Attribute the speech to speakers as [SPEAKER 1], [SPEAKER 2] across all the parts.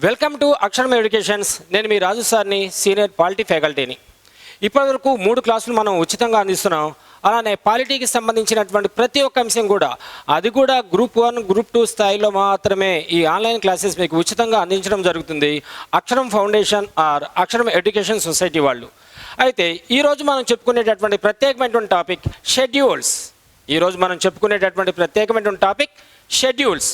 [SPEAKER 1] Welcome to అక్షరం educations. నేను మీ రాజు సార్ని, సీనియర్ పాలిటీ ఫ్యాకల్టీని. ఇప్పటివరకు 3 క్లాసులు మనం ఉచితంగా అందిస్తున్నాం. అలానే పాలిటీకి సంబంధించినటువంటి ప్రతి ఒక్క అంశం కూడా, అది కూడా గ్రూప్ 1, గ్రూప్ 2 స్థాయిలో మాత్రమే ఈ ఆన్లైన్ క్లాసెస్ మీకు ఉచితంగా అందించడం జరుగుతుంది అక్షరం ఫౌండేషన్ ఆర్ అక్షరం ఎడ్యుకేషన్ సొసైటీ వాళ్ళు. అయితే ఈరోజు మనం చెప్పుకునేటటువంటి ప్రత్యేకమైనటువంటి టాపిక్ షెడ్యూల్స్. ఈరోజు మనం చెప్పుకునేటటువంటి ప్రత్యేకమైనటువంటి టాపిక్ షెడ్యూల్స్.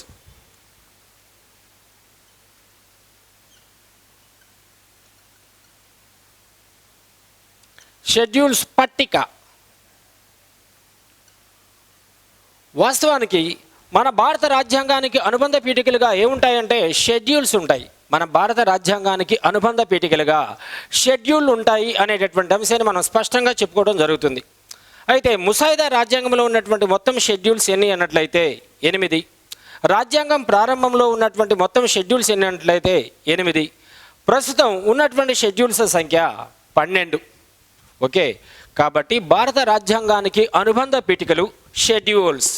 [SPEAKER 1] షెడ్యూల్స్ పట్టిక. వాస్తవానికి మన భారత రాజ్యాంగానికి అనుబంధ పీఠికలుగా ఏముంటాయంటే షెడ్యూల్స్ ఉంటాయి. మన భారత రాజ్యాంగానికి అనుబంధ పీఠికలుగా షెడ్యూల్ ఉంటాయి అనేటటువంటి అంశాన్ని మనం స్పష్టంగా చెప్పుకోవడం జరుగుతుంది. అయితే ముసాయిదా రాజ్యాంగంలో ఉన్నటువంటి మొత్తం షెడ్యూల్స్ ఎన్ని అన్నట్లయితే 8. రాజ్యాంగం ప్రారంభంలో ఉన్నటువంటి మొత్తం షెడ్యూల్స్ ఎన్ని అన్నట్లయితే 8. ప్రస్తుతం ఉన్నటువంటి షెడ్యూల్స్ సంఖ్య 12. ఓకే, కాబట్టి భారత రాజ్యాంగానికి అనుబంధ పీఠికలు షెడ్యూల్స్.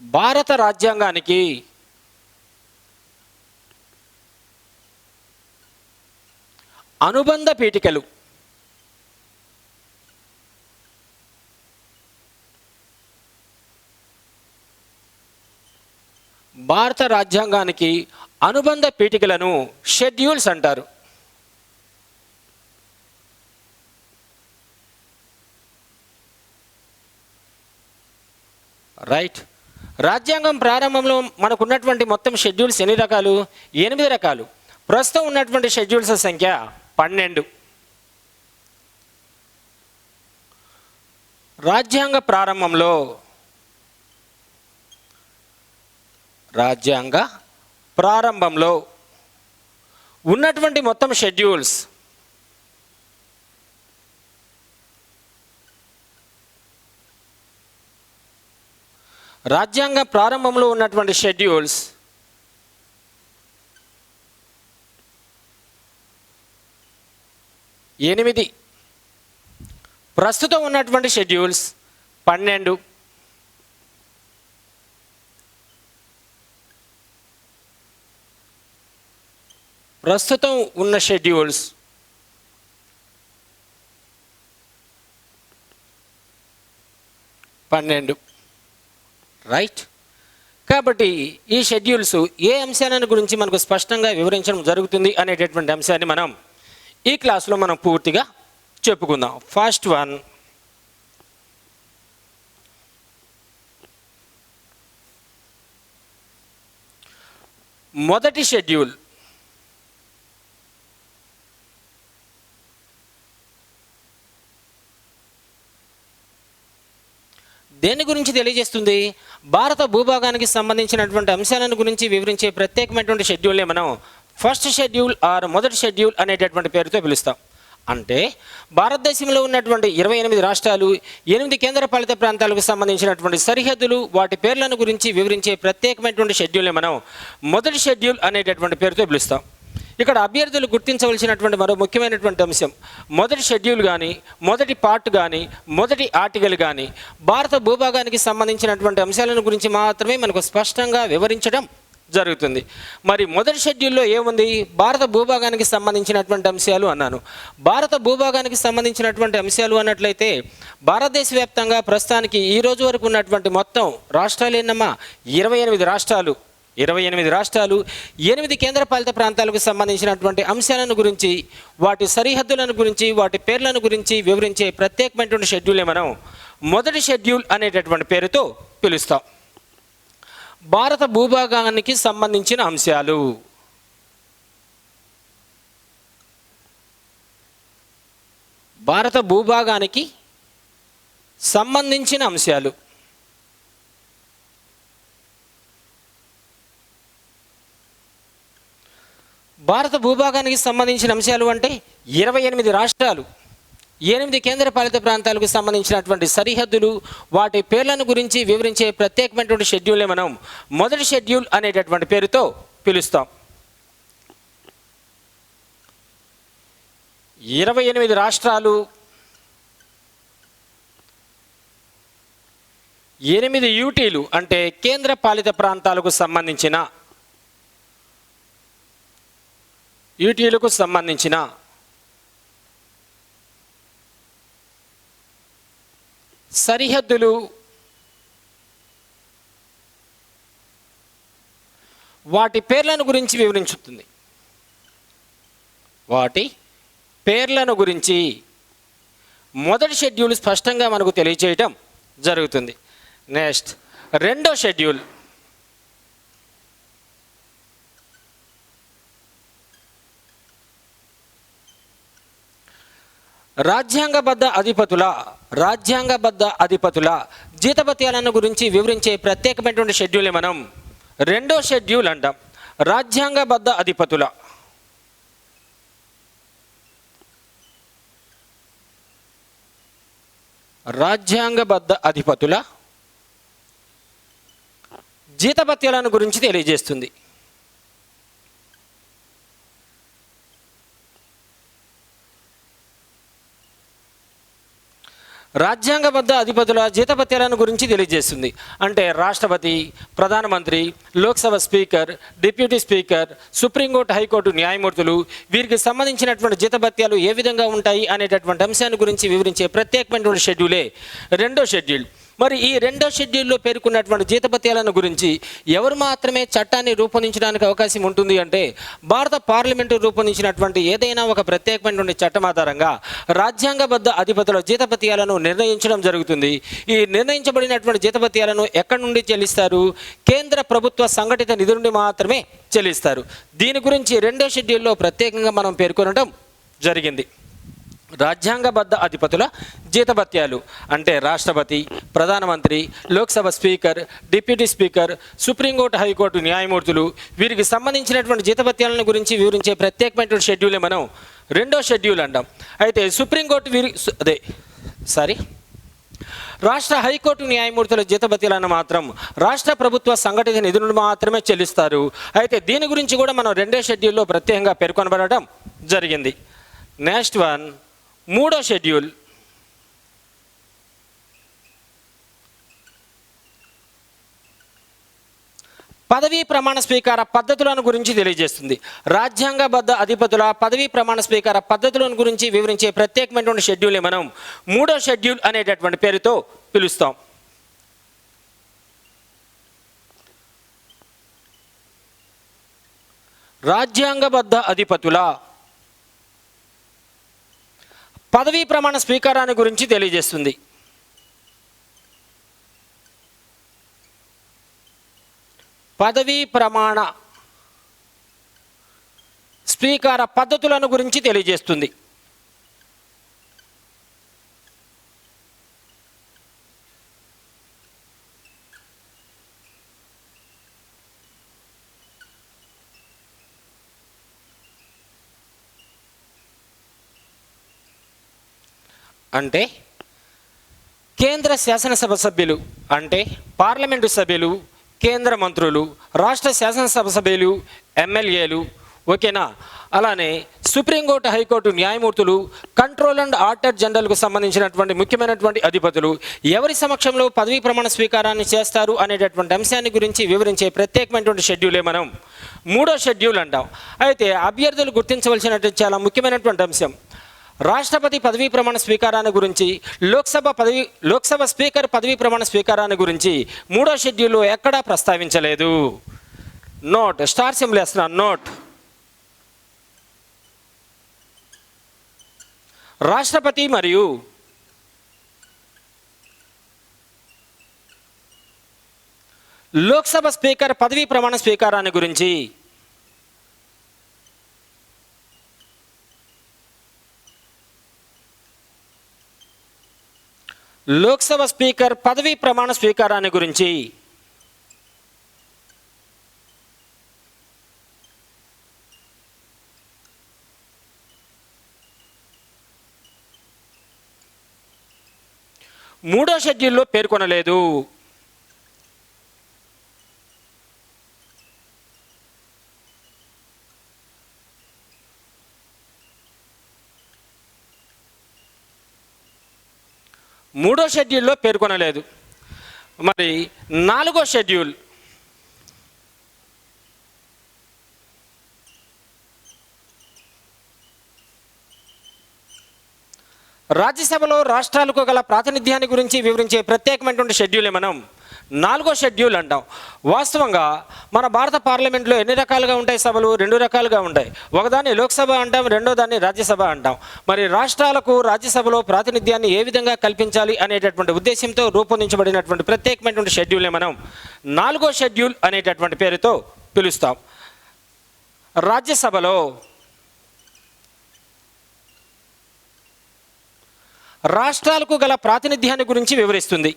[SPEAKER 1] భారత రాజ్యాంగానికి అనుబంధ పీఠికలు. భారత రాజ్యాంగానికి అనుబంధ పీఠికలను షెడ్యూల్స్ అంటారు. రైట్. రాజ్యాంగం ప్రారంభంలో మనకున్నటువంటి మొత్తం షెడ్యూల్స్ ఎన్ని రకాలు? 8 రకాలు. ప్రస్తుతం ఉన్నటువంటి షెడ్యూల్స్ సంఖ్య 12. రాజ్యాంగ ప్రారంభంలో ఉన్నటువంటి మొత్తం షెడ్యూల్స్ రాజ్యాంగ ప్రారంభంలో ఉన్నటువంటి షెడ్యూల్స్ 8. ప్రస్తుతం ఉన్నటువంటి షెడ్యూల్స్ 12. ప్రస్తుతం ఉన్న షెడ్యూల్స్ 12. రైట్. కాబట్టి ఈ షెడ్యూల్స్ ఏ అంశాలను గురించి మనకు స్పష్టంగా వివరించడం జరుగుతుంది అనేటటువంటి అంశాన్ని మనం ఈ క్లాస్లో మనం పూర్తిగా చెప్పుకుందాం. ఫస్ట్ వన్, మొదటి షెడ్యూల్. దేని గురించి తెలియజేస్తుంది? భారత భూభాగానికి సంబంధించినటువంటి అంశాలను గురించి వివరించే ప్రత్యేకమైనటువంటి షెడ్యూల్ని మనం ఫస్ట్ షెడ్యూల్ ఆర్ మొదటి షెడ్యూల్ అనేటటువంటి పేరుతో పిలుస్తాం. అంటే భారతదేశంలో ఉన్నటువంటి 28 రాష్ట్రాలు, 8 కేంద్రపాలిత ప్రాంతాలకు సంబంధించినటువంటి సరిహద్దులు, వాటి పేర్లను గురించి వివరించే ప్రత్యేకమైనటువంటి షెడ్యూల్ని మనం మొదటి షెడ్యూల్ అనేటటువంటి పేరుతో పిలుస్తాం. ఇక్కడ అభ్యర్థులు గుర్తించవలసినటువంటి మరో ముఖ్యమైనటువంటి అంశం, మొదటి షెడ్యూల్ కానీ, మొదటి పార్ట్ కానీ, మొదటి ఆర్టికల్ కానీ భారత భూభాగానికి సంబంధించినటువంటి అంశాలను గురించి మాత్రమే మనకు స్పష్టంగా వివరించడం జరుగుతుంది. మరి మొదటి షెడ్యూల్లో ఏముంది? భారత భూభాగానికి సంబంధించినటువంటి అంశాలు అన్నాను. భారత భూభాగానికి సంబంధించినటువంటి అంశాలు అన్నట్లయితే భారతదేశ వ్యాప్తంగా ప్రస్తుతానికి ఈ రోజు వరకు ఉన్నటువంటి మొత్తం రాష్ట్రాలు ఎన్నమ్మా? 28 రాష్ట్రాలు. 28 రాష్ట్రాలు, 8 కేంద్రపాలిత ప్రాంతాలకు సంబంధించినటువంటి అంశాలను గురించి, వాటి సరిహద్దులను గురించి, వాటి పేర్లను గురించి వివరించే ప్రత్యేకమైనటువంటి షెడ్యూల్ని మనం మొదటి షెడ్యూల్ అనేటటువంటి పేరుతో పిలుస్తాం. భారత భూభాగానికి సంబంధించిన అంశాలు. భారత భూభాగానికి సంబంధించిన అంశాలు. భారత భూభాగానికి సంబంధించిన అంశాలు అంటే 28 రాష్ట్రాలు, 8 కేంద్రపాలిత ప్రాంతాలకు సంబంధించినటువంటి సరిహద్దులు, వాటి పేర్లను గురించి వివరించే ప్రత్యేకమైనటువంటి షెడ్యూల్ని మనం మొదటి షెడ్యూల్ అనేటటువంటి పేరుతో పిలుస్తాం. 28 రాష్ట్రాలు, 8 యూటీలు అంటే కేంద్ర పాలిత ప్రాంతాలకు సంబంధించిన యూటీలకు సంబంధించిన సరిహద్దులు వాటి పేర్లను గురించి వివరించుతుంది. వాటి పేర్లను గురించి మొదటి షెడ్యూల్ స్పష్టంగా మనకు తెలియజేయటం జరుగుతుంది. నెక్స్ట్ రెండో షెడ్యూల్ రాజ్యాంగబద్ధ అధిపతుల జీతభత్యాలను గురించి వివరించే ప్రత్యేకమైనటువంటి షెడ్యూల్ని మనం రెండో షెడ్యూల్ అంటాం. రాజ్యాంగబద్ధ అధిపతుల జీతభత్యాలను గురించి తెలియజేస్తుంది. రాజ్యాంగబద్ధ అధిపతుల జీతభత్యాలను గురించి తెలియజేస్తుంది. అంటే రాష్ట్రపతి, ప్రధానమంత్రి, Lok Sabha speaker, deputy speaker, supreme court, high court న్యాయమూర్తులు వీరికి సంబంధించినటువంటి జీతభత్యాలు ఏ విధంగా ఉంటాయి అనేటటువంటి అంశాన్ని గురించి వివరించే ప్రత్యేకమైనటువంటి షెడ్యూలే రెండో షెడ్యూల్. మరి ఈ రెండో షెడ్యూల్లో పేర్కొన్నటువంటి జీతభత్యాలను గురించి ఎవరు మాత్రమే చట్టాన్ని రూపొందించడానికి అవకాశం ఉంటుంది అంటే భారత పార్లమెంటు రూపొందించినటువంటి ఏదైనా ఒక ప్రత్యేకమైనటువంటి చట్టం ఆధారంగా రాజ్యాంగబద్ధ అధిపతుల జీతభత్యాలను నిర్ణయించడం జరుగుతుంది. ఈ నిర్ణయించబడినటువంటి జీతభత్యాలను ఎక్కడి నుండి చెల్లిస్తారు? కేంద్ర ప్రభుత్వ సంఘటిత నిధి నుండి మాత్రమే చెల్లిస్తారు. దీని గురించి రెండో షెడ్యూల్లో ప్రత్యేకంగా మనం పేర్కొనడం జరిగింది. రాజ్యాంగబద్ధ అధిపతుల జీతభత్యాలు అంటే రాష్ట్రపతి, ప్రధానమంత్రి, Lok Sabha speaker, deputy speaker, supreme court, high court న్యాయమూర్తులు వీరికి సంబంధించినటువంటి జీతభత్యాలను గురించి వివరించే ప్రత్యేకమైనటువంటి షెడ్యూల్ని మనం రెండో షెడ్యూల్ అంటాం. అయితే సుప్రీంకోర్టు రాష్ట్ర హైకోర్టు న్యాయమూర్తుల జీతభత్యాలను మాత్రం రాష్ట్ర ప్రభుత్వ సంఘటిత నిధులను మాత్రమే చెల్లిస్తారు. అయితే దీని గురించి కూడా మనం రెండో షెడ్యూల్లో ప్రత్యేకంగా పేర్కొనబడటం జరిగింది. నెక్స్ట్ వన్ మూడో షెడ్యూల్ పదవీ ప్రమాణ స్వీకార పద్ధతులను గురించి తెలియజేస్తుంది. రాజ్యాంగబద్ధ అధిపతుల పదవీ ప్రమాణ స్వీకార పద్ధతులను గురించి వివరించే ప్రత్యేకమైనటువంటి షెడ్యూల్ని మనం మూడో షెడ్యూల్ అనేటటువంటి పేరుతో పిలుస్తాం. రాజ్యాంగబద్ధ అధిపతుల పదవీ ప్రమాణ స్వీకారాన్ని గురించి తెలియజేస్తుంది. పదవీ ప్రమాణ స్వీకార పద్ధతులను గురించి తెలియజేస్తుంది. అంటే కేంద్ర శాసనసభ సభ్యులు అంటే పార్లమెంటు సభ్యులు, కేంద్ర మంత్రులు, రాష్ట్ర శాసనసభ సభ్యులు, ఎమ్మెల్యేలు, ఓకేనా? అలానే సుప్రీంకోర్టు, హైకోర్టు న్యాయమూర్తులు, కంట్రోల్ అండ్ ఆడిటర్ జనరల్కు సంబంధించినటువంటి ముఖ్యమైనటువంటి అధిపతులు ఎవరి సమక్షంలో పదవీ ప్రమాణ స్వీకారాన్ని చేస్తారు అనేటటువంటి అంశాన్ని గురించి వివరించే ప్రత్యేకమైనటువంటి షెడ్యూలే మనం మూడో షెడ్యూల్ అంటాం. అయితే అభ్యర్థులు గుర్తించవలసినటువంటి చాలా ముఖ్యమైనటువంటి అంశం రాష్ట్రపతి పదవీ ప్రమాణ స్వీకారాన్ని గురించి, లోక్సభ స్పీకర్ పదవీ ప్రమాణ స్వీకారాన్ని గురించి మూడో షెడ్యూల్లో ఎక్కడా ప్రస్తావించలేదు. నోట్, స్టార్ సింబల్ వేస్తున్నాను, నోట్. రాష్ట్రపతి మరియు లోక్సభ స్పీకర్ పదవీ ప్రమాణ స్వీకారాన్ని గురించి లోక్సభ స్పీకర్ పదవీ ప్రమాణ స్వీకారాన్ని గురించి మూడో షెడ్యూల్లో పేర్కొనలేదు. మూడో షెడ్యూల్లో పేర్కొనలేదు. మరి 4వ షెడ్యూల్ రాజ్యసభలో రాష్ట్రాలకు గల ప్రాతినిధ్యాన్ని గురించి వివరించే ప్రత్యేకమైనటువంటి షెడ్యూలే మనం 4వ షెడ్యూల్ అంటాం. వాస్తవంగా మన భారత పార్లమెంట్లో ఎన్ని రకాలుగా ఉంటాయి సభలు? 2 రకాలుగా ఉంటాయి. ఒకదాన్ని లోక్సభ అంటాం, రెండో దాన్ని రాజ్యసభ అంటాం. మరి రాష్ట్రాలకు రాజ్యసభలో ప్రాతినిధ్యాన్ని ఏ విధంగా కల్పించాలి అనేటటువంటి ఉద్దేశంతో రూపొందించబడినటువంటి ప్రత్యేకమైనటువంటి షెడ్యూల్ని మనం 4వ షెడ్యూల్ అనేటటువంటి పేరుతో పిలుస్తాం. రాజ్యసభలో రాష్ట్రాలకు గల ప్రాతినిధ్యాన్ని గురించి వివరిస్తుంది.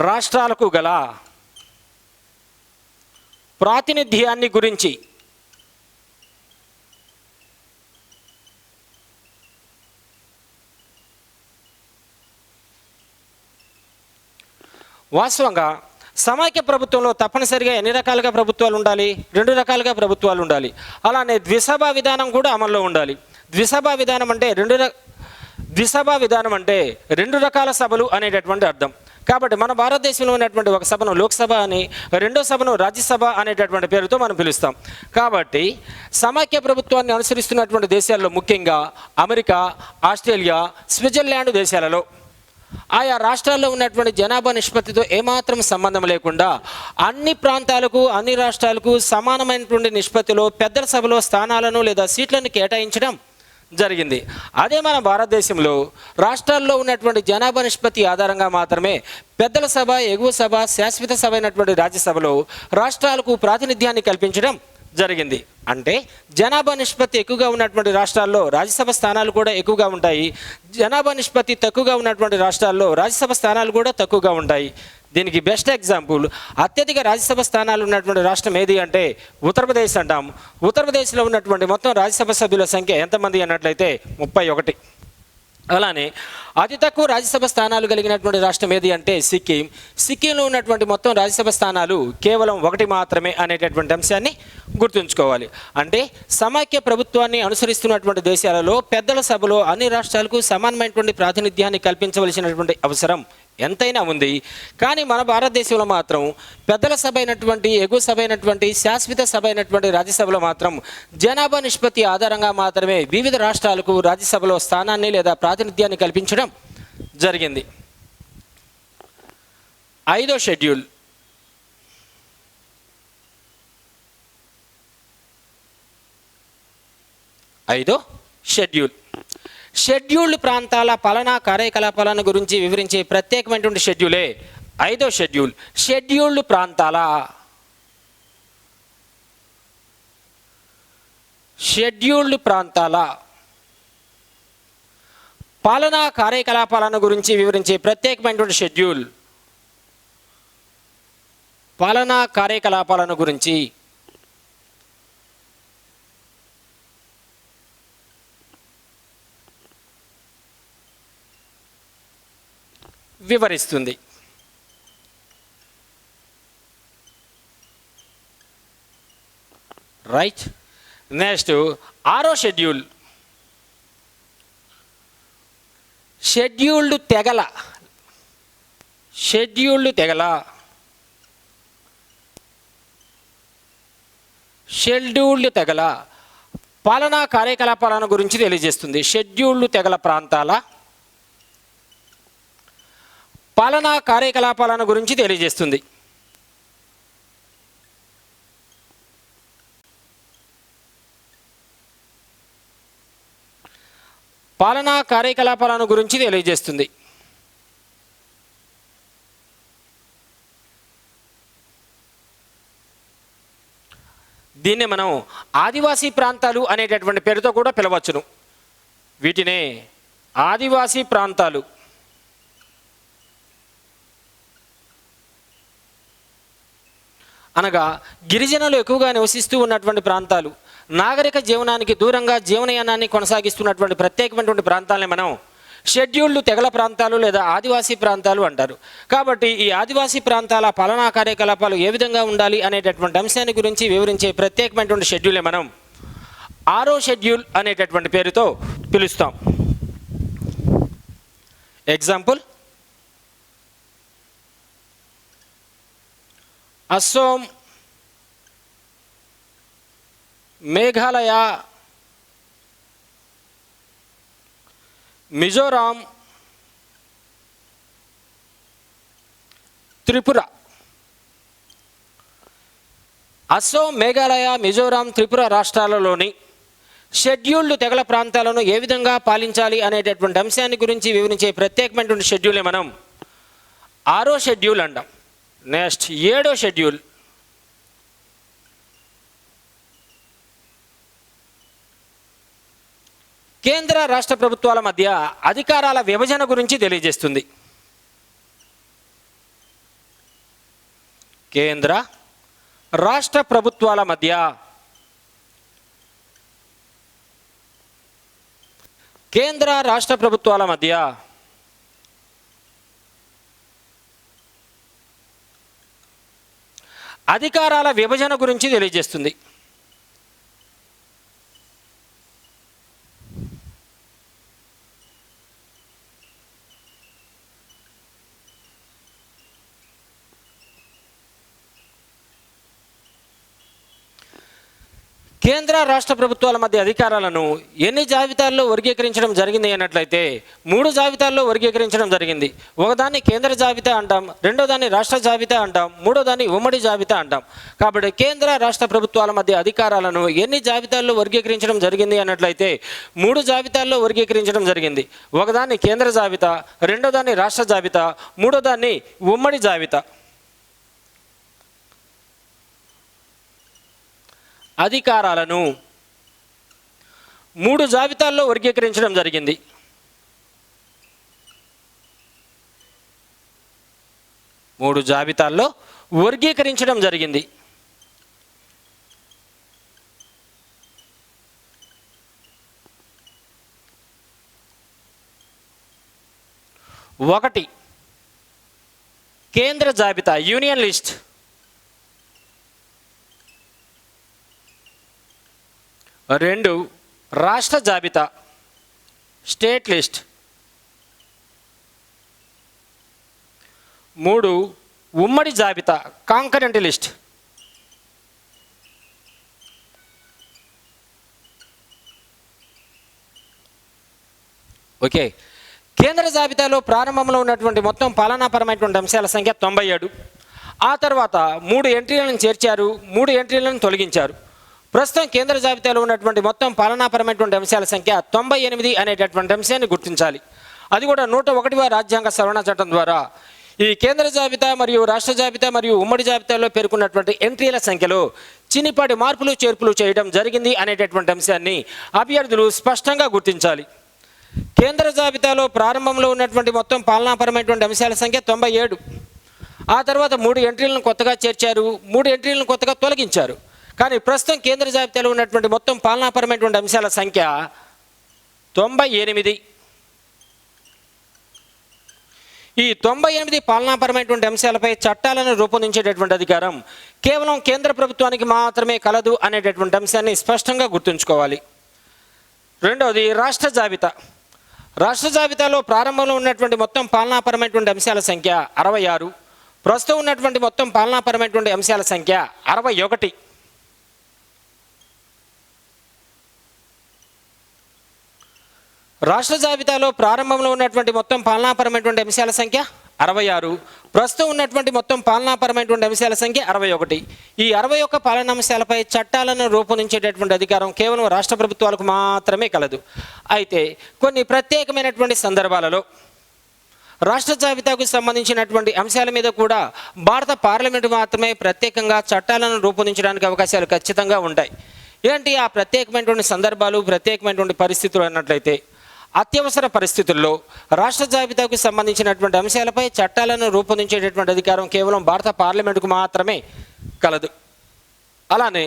[SPEAKER 1] రాష్ట్రాలకు గల ప్రాతినిధ్యాన్ని గురించి వాస్తవంగా సమైక్య ప్రభుత్వంలో తప్పనిసరిగా ఎన్ని రకాలుగా ప్రభుత్వాలు ఉండాలి? 2 రకాలుగా ప్రభుత్వాలు ఉండాలి. అలానే ద్విసభా విధానం కూడా అమల్లో ఉండాలి. ద్విసభా విధానం అంటే 2 రకాల సభలు అనేటటువంటి అర్థం. కాబట్టి మన భారతదేశంలో ఉన్నటువంటి ఒక సభను లోక్సభ అని, రెండో సభను రాజ్యసభ అనేటటువంటి పేరుతో మనం పిలుస్తాం. కాబట్టి సమైక్య ప్రభుత్వాన్ని అనుసరిస్తున్నటువంటి దేశాల్లో ముఖ్యంగా అమెరికా, ఆస్ట్రేలియా, స్విట్జర్లాండ్ దేశాలలో ఆయా రాష్ట్రాల్లో ఉన్నటువంటి జనాభా నిష్పత్తితో ఏమాత్రం సంబంధం లేకుండా అన్ని ప్రాంతాలకు, అన్ని రాష్ట్రాలకు సమానమైనటువంటి నిష్పత్తిలో పెద్దల సభలో స్థానాలను లేదా సీట్లను కేటాయించడం జరిగింది. అదే మన భారతదేశంలో రాష్ట్రాల్లో ఉన్నటువంటి జనాభా నిష్పత్తి ఆధారంగా మాత్రమే పెద్దల సభ, ఎగువ సభ, శాశ్వత సభ అయినటువంటి రాజ్యసభలో రాష్ట్రాలకు ప్రాతినిధ్యాన్ని కల్పించడం జరిగింది. అంటే జనాభా నిష్పత్తి ఎక్కువగా ఉన్నటువంటి రాష్ట్రాల్లో రాజ్యసభ స్థానాలు కూడా ఎక్కువగా ఉంటాయి. జనాభా నిష్పత్తి తక్కువగా ఉన్నటువంటి రాష్ట్రాల్లో రాజ్యసభ స్థానాలు కూడా తక్కువగా ఉంటాయి. దీనికి బెస్ట్ ఎగ్జాంపుల్ అత్యధిక రాజ్యసభ స్థానాలు ఉన్నటువంటి రాష్ట్రం ఏది అంటే ఉత్తరప్రదేశ్ అంటాం. ఉత్తరప్రదేశ్లో ఉన్నటువంటి మొత్తం రాజ్యసభ సభ్యుల సంఖ్య ఎంతమంది అన్నట్లయితే 31. అలానే అతి తక్కువ రాజ్యసభ స్థానాలు కలిగినటువంటి రాష్ట్రం ఏది అంటే సిక్కిం. సిక్కింలో ఉన్నటువంటి మొత్తం రాజ్యసభ స్థానాలు కేవలం 1 మాత్రమే అనేటటువంటి అంశాన్ని గుర్తుంచుకోవాలి. అంటే సమైక్య ప్రభుత్వాన్ని అనుసరిస్తున్నటువంటి దేశాలలో పెద్దల సభలో అన్ని రాష్ట్రాలకు సమానమైనటువంటి ప్రాతినిధ్యాన్ని కల్పించవలసినటువంటి అవసరం ఎంతైనా ఉంది. కానీ మన భారతదేశంలో మాత్రం పెద్దల సభ అయినటువంటి, ఎగువ సభ అయినటువంటి, శాశ్వత సభ అయినటువంటి రాజ్యసభలో మాత్రం జనాభా నిష్పత్తి ఆధారంగా మాత్రమే వివిధ రాష్ట్రాలకు రాజ్యసభలో స్థానాన్ని లేదా ప్రాతినిధ్యాన్ని కల్పించడం జరిగింది. 5వ షెడ్యూల్ షెడ్యూల్డ్ ప్రాంతాల పాలనా కార్యకలాపాలను గురించి వివరించే ప్రత్యేకమైనటువంటి షెడ్యూలే 5వ షెడ్యూల్. షెడ్యూల్డ్ ప్రాంతాల పాలనా కార్యకలాపాలను గురించి వివరించే ప్రత్యేకమైనటువంటి షెడ్యూల్ పాలనా కార్యకలాపాలను గురించి వివరిస్తుంది. రైట్. నెక్స్ట్ 6వ షెడ్యూల్ షెడ్యూల్డ్ తెగల పాలనా కార్యకలాపాలను గురించి తెలియజేస్తుంది. షెడ్యూల్డ్ తెగల ప్రాంతాల పాలనా కార్యకలాపాలను గురించి తెలియజేస్తుంది. పాలనా కార్యకలాపాలను గురించి తెలియజేస్తుంది. దీన్ని మనం ఆదివాసీ ప్రాంతాలు అనేటటువంటి పేరుతో కూడా పిలవచ్చును. వీటినే ఆదివాసీ ప్రాంతాలు. అనగా గిరిజనులు ఎక్కువగా నివసిస్తూ ఉన్నటువంటి ప్రాంతాలు, నాగరిక జీవనానికి దూరంగా జీవనయానాన్ని కొనసాగిస్తున్నటువంటి ప్రత్యేకమైనటువంటి ప్రాంతాలని మనం షెడ్యూల్డ్ తెగల ప్రాంతాలు లేదా ఆదివాసీ ప్రాంతాలు అంటారు. కాబట్టి ఈ ఆదివాసీ ప్రాంతాల పాలనా కార్యకలాపాలు ఏ విధంగా ఉండాలి అనేటటువంటి అంశాన్ని గురించి వివరించే ప్రత్యేకమైనటువంటి షెడ్యూలే మనం ఆరో షెడ్యూల్ అనేటటువంటి పేరుతో పిలుస్తాం. ఎగ్జాంపుల్, అస్సోం, మేఘాలయ, మిజోరాం, త్రిపుర. అస్సోం, మేఘాలయ, మిజోరాం, త్రిపుర రాష్ట్రాలలోని షెడ్యూల్డ్ తెగల ప్రాంతాలను ఏ విధంగా పాలించాలి అనేటటువంటి అంశాన్ని గురించి వివరించే ప్రత్యేకమైనటువంటి షెడ్యూలే మనం ఆరో షెడ్యూల్ అంటాం. నెక్స్ట్, ఏడో షెడ్యూల్. కేంద్ర రాష్ట్ర ప్రభుత్వాల మధ్య అధికారాల విభజన గురించి తెలియజేస్తుంది. కేంద్ర రాష్ట్ర ప్రభుత్వాల మధ్య అధికారాల విభజన గురించి తెలియజేస్తుంది. కేంద్ర రాష్ట్ర ప్రభుత్వాల మధ్య అధికారాలను ఎన్ని జాబితాల్లో వర్గీకరించడం జరిగింది అన్నట్లయితే 3 జాబితాల్లో వర్గీకరించడం జరిగింది. ఒకదాన్ని కేంద్ర జాబితా అంటాం, రెండో దాన్ని రాష్ట్ర జాబితా అంటాం, మూడో దాన్ని ఉమ్మడి జాబితా అంటాం. కాబట్టి కేంద్ర రాష్ట్ర ప్రభుత్వాల మధ్య అధికారాలను ఎన్ని జాబితాల్లో వర్గీకరించడం జరిగింది అన్నట్లయితే 3 జాబితాల్లో వర్గీకరించడం జరిగింది. ఒకదాన్ని కేంద్ర జాబితా, రెండో దాన్ని రాష్ట్ర జాబితా, మూడో దాన్ని ఉమ్మడి జాబితా. అధికారాలను 3 జాబితాల్లో వర్గీకరించడం జరిగింది. ఒకటి, కేంద్ర జాబితా యూనియన్ లిస్ట్. 2, రాష్ట్ర జాబితా స్టేట్ లిస్ట్. 3, ఉమ్మడి జాబితా కాంకరెంట్ లిస్ట్. ఓకే, కేంద్ర జాబితాలో ప్రారంభంలో ఉన్నటువంటి మొత్తం పాలనాపరమైనటువంటి అంశాల సంఖ్య 97. ఆ తర్వాత 3 ఎంట్రీలను చేర్చారు, 3 ఎంట్రీలను తొలగించారు. ప్రస్తుతం కేంద్ర జాబితాలో ఉన్నటువంటి మొత్తం పాలనాపరమైనటువంటి అంశాల సంఖ్య 98 అనేటటువంటి అంశాన్ని గుర్తించాలి. అది కూడా 101వ రాజ్యాంగ సవరణ చట్టం ద్వారా ఈ కేంద్ర జాబితా మరియు రాష్ట్ర జాబితా మరియు ఉమ్మడి జాబితాలో పేర్కొన్నటువంటి ఎంట్రీల సంఖ్యలో చిన్నిపాటి మార్పులు చేర్పులు చేయడం జరిగింది అనేటటువంటి అంశాన్ని అభ్యర్థులు స్పష్టంగా గుర్తించాలి. కేంద్ర జాబితాలో ప్రారంభంలో ఉన్నటువంటి మొత్తం పాలనాపరమైనటువంటి అంశాల సంఖ్య 97. ఆ తర్వాత 3 ఎంట్రీలను కొత్తగా చేర్చారు, 3 ఎంట్రీలను కొత్తగా తొలగించారు. కానీ ప్రస్తుతం కేంద్ర జాబితాలో ఉన్నటువంటి మొత్తం పాలనాపరమైనటువంటి అంశాల సంఖ్య 98. ఈ 98 పాలనాపరమైనటువంటి అంశాలపై చట్టాలను రూపొందించేటటువంటి అధికారం కేవలం కేంద్ర ప్రభుత్వానికి మాత్రమే కలదు అనేటటువంటి అంశాన్ని స్పష్టంగా గుర్తుంచుకోవాలి. రెండవది, రాష్ట్ర జాబితా. రాష్ట్ర జాబితాలో ప్రారంభంలో ఉన్నటువంటి మొత్తం పాలనాపరమైనటువంటి అంశాల సంఖ్య 66. ప్రస్తుతం ఉన్నటువంటి మొత్తం పాలనాపరమైనటువంటి అంశాల సంఖ్య 61. రాష్ట్ర జాబితాలో ప్రారంభంలో ఉన్నటువంటి మొత్తం పాలనాపరమైనటువంటి అంశాల సంఖ్య 66. ప్రస్తుతం ఉన్నటువంటి మొత్తం పాలనాపరమైనటువంటి అంశాల సంఖ్య 61. ఈ 61 పాలనాంశాలపై చట్టాలను రూపొందించేటటువంటి అధికారం కేవలం రాష్ట్ర ప్రభుత్వాలకు మాత్రమే కలదు. అయితే కొన్ని ప్రత్యేకమైనటువంటి సందర్భాలలో రాష్ట్ర జాబితాకు సంబంధించినటువంటి అంశాల మీద కూడా భారత పార్లమెంటు మాత్రమే ప్రత్యేకంగా చట్టాలను రూపొందించడానికి అవకాశాలు ఖచ్చితంగా ఉంటాయి. ఏంటి ఆ ప్రత్యేకమైనటువంటి సందర్భాలు, ప్రత్యేకమైనటువంటి పరిస్థితులు అన్నట్లయితే, అత్యవసర పరిస్థితుల్లో రాష్ట్ర జాబితాకు సంబంధించినటువంటి అంశాలపై చట్టాలను రూపొందించేటటువంటి అధికారం కేవలం భారత పార్లమెంటుకు మాత్రమే కలదు. అలానే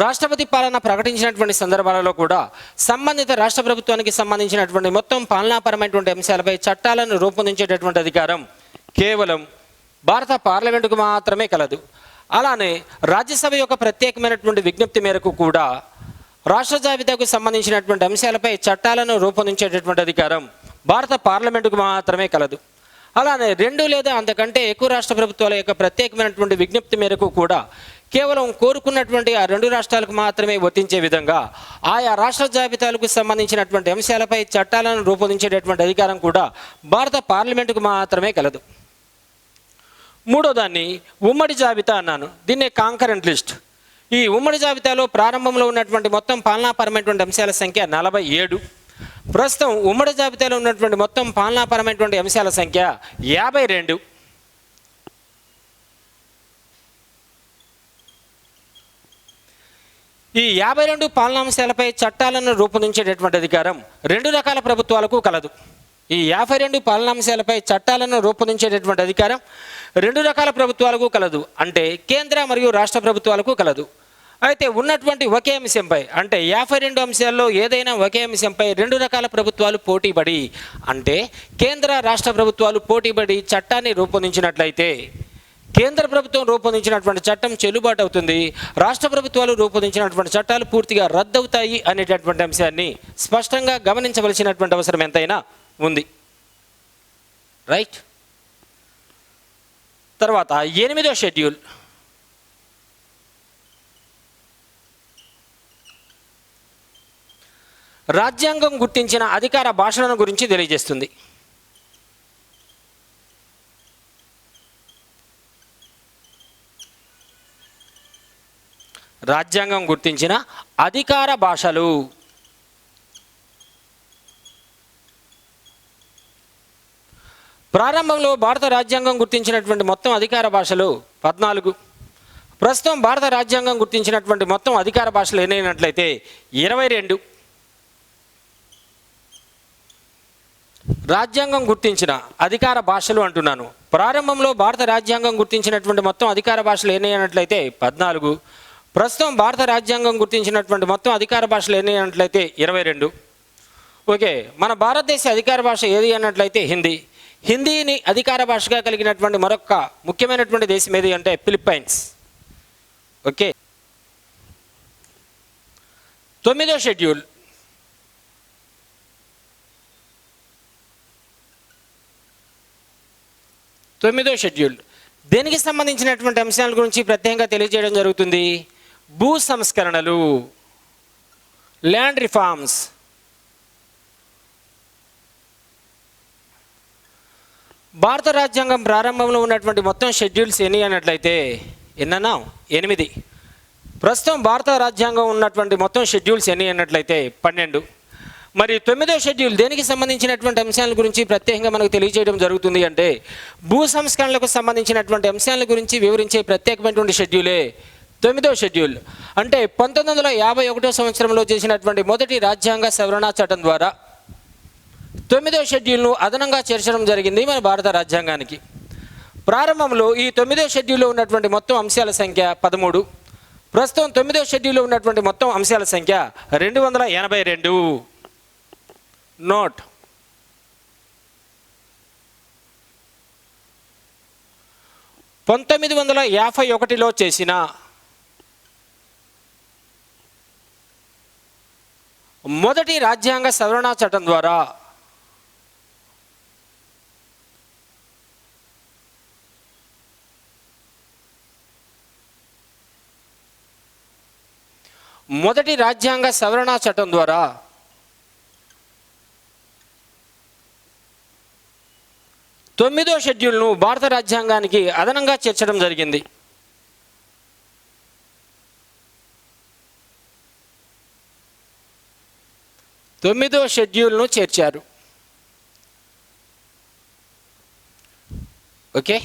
[SPEAKER 1] రాష్ట్రపతి పాలన ప్రకటించినటువంటి సందర్భాలలో కూడా సంబంధిత రాష్ట్ర ప్రభుత్వానికి సంబంధించినటువంటి మొత్తం పాలనాపరమైనటువంటి అంశాలపై చట్టాలను రూపొందించేటటువంటి అధికారం కేవలం భారత పార్లమెంటుకు మాత్రమే కలదు. అలానే రాజ్యసభ యొక్క ప్రత్యేకమైనటువంటి విజ్ఞప్తి మేరకు కూడా రాష్ట్ర జాబితాకు సంబంధించినటువంటి అంశాలపై చట్టాలను రూపొందించేటటువంటి అధికారం భారత పార్లమెంటుకు మాత్రమే కలదు. అలానే 2 లేదా అంతకంటే ఎక్కువ రాష్ట్ర ప్రభుత్వాల యొక్క ప్రత్యేకమైనటువంటి విజ్ఞప్తి మేరకు కూడా కేవలం కోరుకున్నటువంటి ఆ 2 రాష్ట్రాలకు మాత్రమే వర్తించే విధంగా ఆయా రాష్ట్ర జాబితాలకు సంబంధించినటువంటి అంశాలపై చట్టాలను రూపొందించేటటువంటి అధికారం కూడా భారత పార్లమెంటుకు మాత్రమే కలదు. మూడో దాన్ని ఉమ్మడి జాబితా అన్నాను. దీన్నే కాంకరెంట్ లిస్ట్. ఈ ఉమ్మడి జాబితాలో ప్రారంభంలో ఉన్నటువంటి మొత్తం పాలనాపరమైనటువంటి అంశాల సంఖ్య 47. ప్రస్తుతం ఉమ్మడి జాబితాలో ఉన్నటువంటి మొత్తం పాలనాపరమైనటువంటి అంశాల సంఖ్య 52. ఈ 52 పాలనాంశాలపై చట్టాలను రూపొందించేటటువంటి అధికారం 2 రకాల ప్రభుత్వాలకు కలదు. ఈ 52 పాలనాంశాలపై చట్టాలను రూపొందించేటటువంటి అధికారం 2 రకాల ప్రభుత్వాలకు కలదు. అంటే కేంద్ర మరియు రాష్ట్ర ప్రభుత్వాలకు కలదు. అయితే ఉన్నటువంటి ఒకే అంశంపై అంటే 52 అంశాల్లో ఏదైనా ఒకే అంశంపై 2 రకాల ప్రభుత్వాలు పోటీపడి అంటే కేంద్ర రాష్ట్ర ప్రభుత్వాలు పోటీపడి చట్టాన్ని రూపొందించినట్లయితే కేంద్ర ప్రభుత్వం రూపొందించినటువంటి చట్టం చెల్లుబాటు అవుతుంది, రాష్ట్ర ప్రభుత్వాలు రూపొందించినటువంటి చట్టాలు పూర్తిగా రద్దవుతాయి అనేటటువంటి అంశాన్ని స్పష్టంగా గమనించవలసినటువంటి అవసరం ఎంతైనా ఉంది. రైట్. తర్వాత 8వ షెడ్యూల్ రాజ్యాంగం గుర్తించిన అధికార భాషలను గురించి తెలియజేస్తుంది. రాజ్యాంగం గుర్తించిన అధికార భాషలు. ప్రారంభంలో భారత రాజ్యాంగం గుర్తించినటువంటి మొత్తం అధికార భాషలు 14. ప్రస్తుతం భారత రాజ్యాంగం గుర్తించినటువంటి మొత్తం అధికార భాషలు ఎన్నైనట్లయితే 22. రాజ్యాంగం గుర్తించిన అధికార భాషలు అంటున్నాను. ప్రారంభంలో భారత రాజ్యాంగం గుర్తించినటువంటి మొత్తం అధికార భాషలు ఎన్నైనట్లయితే 14. ప్రస్తుతం భారత రాజ్యాంగం గుర్తించినటువంటి మొత్తం అధికార భాషలు ఎన్నైనట్లయితే 22. ఓకే, మన భారతదేశ అధికార భాష ఏది అన్నట్లయితే హిందీ. హిందీని అధికార భాషగా కలిగినటువంటి మరొక ముఖ్యమైనటువంటి దేశం ఏది అంటే ఫిలిప్పైన్స్. ఓకే. 9వ షెడ్యూల్ దేనికి సంబంధించినటువంటి అంశాల గురించి ప్రత్యేకంగా తెలియజేయడం జరుగుతుంది? భూ సంస్కరణలు, ల్యాండ్ రిఫార్మ్స్. భారత రాజ్యాంగం ప్రారంభంలో ఉన్నటువంటి మొత్తం షెడ్యూల్స్ ఎన్ని అన్నట్లయితే ఎన్నన్నా 8. ప్రస్తుతం భారత రాజ్యాంగం ఉన్నటువంటి మొత్తం షెడ్యూల్స్ ఎన్ని అన్నట్లయితే 12. మరి 9వ షెడ్యూల్ దేనికి సంబంధించినటువంటి అంశాల గురించి ప్రత్యేకంగా మనకు తెలియజేయడం జరుగుతుంది అంటే భూ సంస్కరణలకు సంబంధించినటువంటి అంశాల గురించి వివరించే ప్రత్యేకమైనటువంటి షెడ్యూలే 9వ షెడ్యూల్. అంటే 1951వ సంవత్సరంలో చేసినటువంటి మొదటి రాజ్యాంగ సవరణ చట్టం ద్వారా 9వ షెడ్యూల్ను అదనంగా చేర్చడం జరిగింది మన భారత రాజ్యాంగానికి. ప్రారంభంలో ఈ 9వ షెడ్యూల్లో ఉన్నటువంటి మొత్తం అంశాల సంఖ్య 13. ప్రస్తుతం 9వ షెడ్యూల్లో ఉన్నటువంటి మొత్తం అంశాల సంఖ్య 282. నోట్. 1951లో చేసిన మొదటి రాజ్యాంగ సవరణ చట్టం ద్వారా మొదటి రాజ్యాంగ సవరణ చట్టం ద్వారా 9వ షెడ్యూల్ను భారత రాజ్యాంగానికి అదనంగా చేర్చడం జరిగింది. తొమ్మిదవ షెడ్యూల్ను చేర్చారు. ఓకే.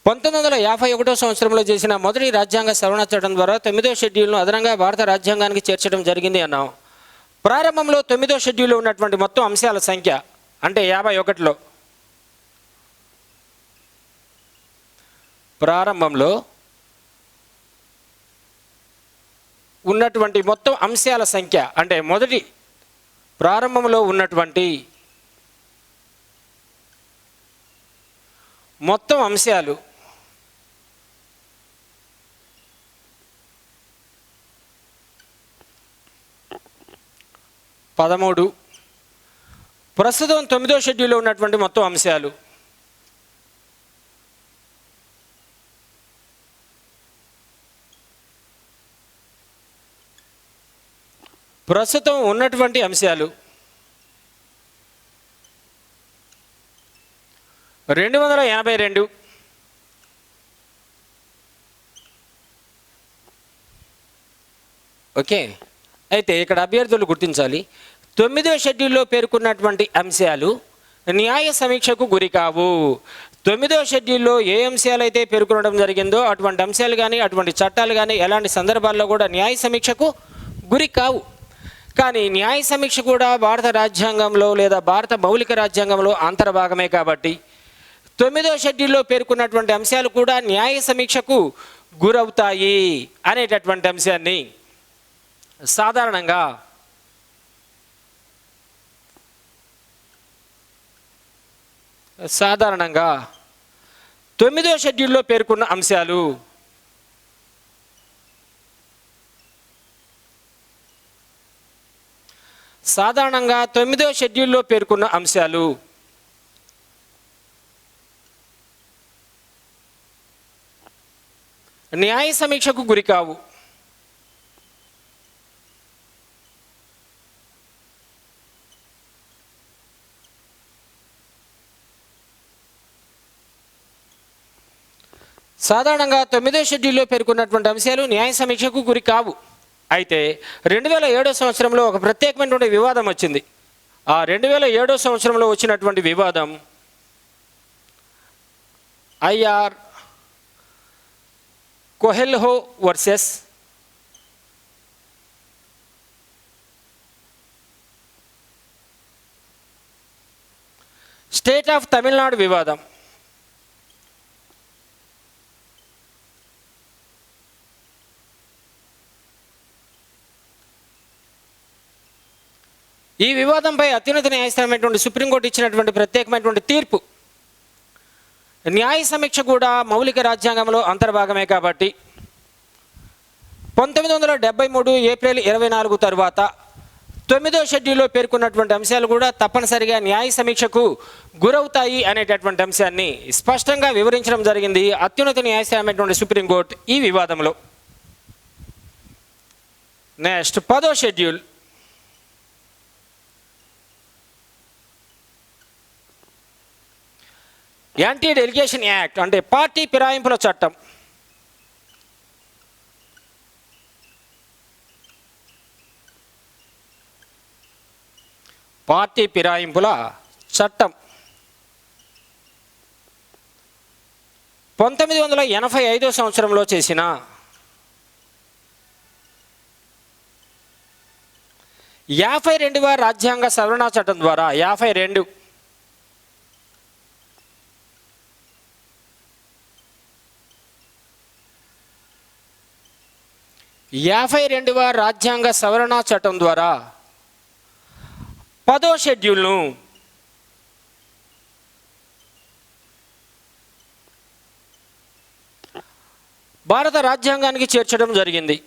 [SPEAKER 1] 1951వ సంవత్సరంలో చేసిన మొదటి రాజ్యాంగ సవరణ చట్టం ద్వారా 9వ షెడ్యూల్ను అదనంగా భారత రాజ్యాంగానికి చేర్చడం జరిగింది అన్నాం. ప్రారంభంలో 9వ షెడ్యూల్లో ఉన్నటువంటి మొత్తం అంశాల సంఖ్య అంటే 51లో ప్రారంభంలో ఉన్నటువంటి మొత్తం అంశాల సంఖ్య అంటే మొదటి ప్రారంభంలో ఉన్నటువంటి మొత్తం అంశాలు 13 ప్రస్తుతం 9వ షెడ్యూల్లో ఉన్నటువంటి మొత్తం అంశాలు. ప్రస్తుతం ఉన్నటువంటి అంశాలు 282. ఓకే, అయితే ఇక్కడ అభ్యర్థులు గుర్తించాలి, 9వ షెడ్యూల్లో పేర్కొన్నటువంటి అంశాలు న్యాయ సమీక్షకు గురి కావు. 9వ షెడ్యూల్లో ఏ అంశాలు అయితే పేర్కొనడం జరిగిందో అటువంటి అంశాలు కానీ అటువంటి చట్టాలు కానీ ఎలాంటి సందర్భాల్లో కూడా న్యాయ సమీక్షకు గురి కావు. కానీ న్యాయ సమీక్ష కూడా భారత రాజ్యాంగంలో లేదా భారత మౌలిక రాజ్యాంగంలో అంతర్భాగమే కాబట్టి 9వ షెడ్యూల్లో పేర్కొన్నటువంటి అంశాలు కూడా న్యాయ సమీక్షకు గురవుతాయి అనేటటువంటి అంశాన్ని సాధారణంగా సాధారణంగా 9వ షెడ్యూల్లో పేర్కొన్న అంశాలు సాధారణంగా 9వ షెడ్యూల్లో పేర్కొన్న అంశాలు న్యాయ సమీక్షకు గురికావు. సాధారణంగా 9వ షెడ్యూల్లో పేర్కొన్నటువంటి అంశాలు న్యాయ సమీక్షకు గురి కావు. అయితే 2007 సంవత్సరంలో ఒక ప్రత్యేకమైనటువంటి వివాదం వచ్చింది. ఆ 2007 సంవత్సరంలో వచ్చినటువంటి వివాదం I R Coelho versus state of Tamil Nadu వివాదం. ఈ వివాదంపై అత్యున్నత న్యాయస్థానమైనటువంటి సుప్రీంకోర్టు ఇచ్చినటువంటి ప్రత్యేకమైనటువంటి తీర్పు, న్యాయ సమీక్ష కూడా మౌలిక రాజ్యాంగంలో అంతర్భాగమే కాబట్టి 1973 ఏప్రిల్ 24 తర్వాత 9వ షెడ్యూల్లో పేర్కొన్నటువంటి అంశాలు కూడా తప్పనిసరిగా న్యాయ సమీక్షకు గురవుతాయి అనేటటువంటి అంశాన్ని స్పష్టంగా వివరించడం జరిగింది అత్యున్నత న్యాయస్థానమైనటువంటి సుప్రీంకోర్టు ఈ వివాదంలో. నెక్స్ట్ 10వ షెడ్యూల్. యాంటీ డెలిగేషన్ యాక్ట్ అంటే పార్టీ ఫిరాయింపుల చట్టం. పార్టీ ఫిరాయింపుల చట్టం 1985 సంవత్సరంలో చేసిన 52వ రాజ్యాంగ సవరణ చట్టం ద్వారా 52వ రాజ్యాంగ సవరణ చట్టం ద్వారా 10వ షెడ్యూల్ను భారత రాజ్యాంగానికి చేర్చడం జరిగింది.